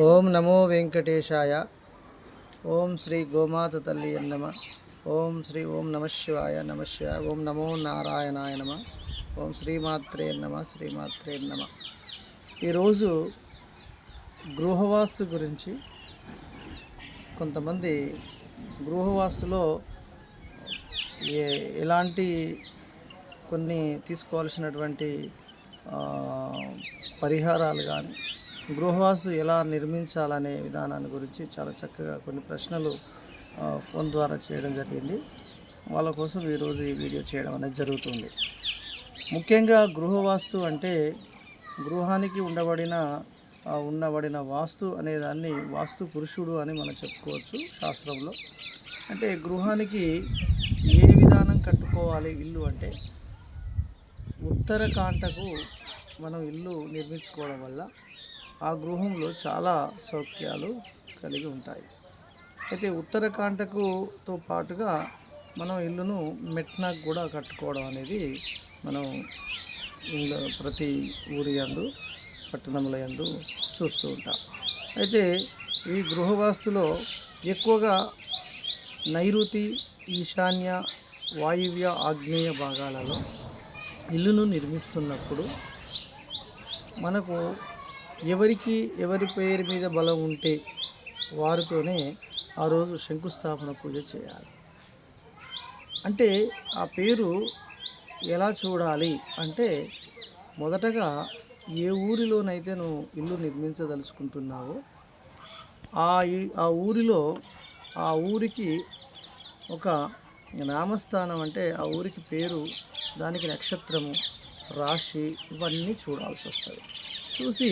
ఓం నమో వెంకటేశాయ. ఓం శ్రీ గోమాత తల్లి నమ. ఓం నమ శివాయ నమ శివాయ. ఓం నమో నారాయణాయ నమ. ఓం శ్రీమాత్రే నమ. ఈరోజు గృహవాస్తు గురించి కొంతమంది గృహవాస్తులో ఎలాంటి కొన్ని తీసుకోవాల్సినటువంటి పరిహారాలు కానీ గృహవాస్తు ఎలా నిర్మించాలనే విధానాన్ని గురించి చాలా చక్కగా కొన్ని ప్రశ్నలు ఫోన్ ద్వారా చేయడం జరిగింది. వాళ్ళ కోసం ఈరోజు ఈ వీడియో చేయడం అనేది జరుగుతుంది. ముఖ్యంగా గృహవాస్తు అంటే గృహానికి ఉండబడిన వాస్తు అనేదాన్ని వాస్తు పురుషుడు అని మనం చెప్పుకోవచ్చు శాస్త్రంలో. అంటే గృహానికి ఏ విధానం కట్టుకోవాలి ఇల్లు అంటే ఉత్తరకాంటకు మనం ఇల్లు నిర్మించుకోవడం వల్ల ఆ గృహంలో చాలా సౌఖ్యాలు కలిగి ఉంటాయి. అయితే ఉత్తరకాంటకుతో పాటుగా మనం ఇల్లును మెట్నాకు కూడా కట్టుకోవడం అనేది మనం ప్రతి ఊరి యందు పట్టణముల యందు చూస్తూ ఉంటాం. అయితే ఈ గృహవాస్తులో ఎక్కువగా నైరుతి, ఈశాన్య, వాయువ్య, ఆగ్నేయ భాగాలలో ఇల్లును నిర్మిస్తున్నప్పుడు మనకు ఎవరి పేరు మీద బలం ఉంటే వారితోనే ఆ రోజు శంకుస్థాపన పూజ చేయాలి. అంటే ఆ పేరు ఎలా చూడాలి అంటే మొదటగా ఏ ఊరిలోనైతే నువ్వు ఇల్లు నిర్మించదలుచుకుంటున్నావో ఆ ఊరిలో ఆ ఊరికి ఒక నామస్థానం, అంటే ఆ ఊరికి పేరు, దానికి నక్షత్రము, రాశి ఇవన్నీ చూడాల్సి వస్తుంది. చూసి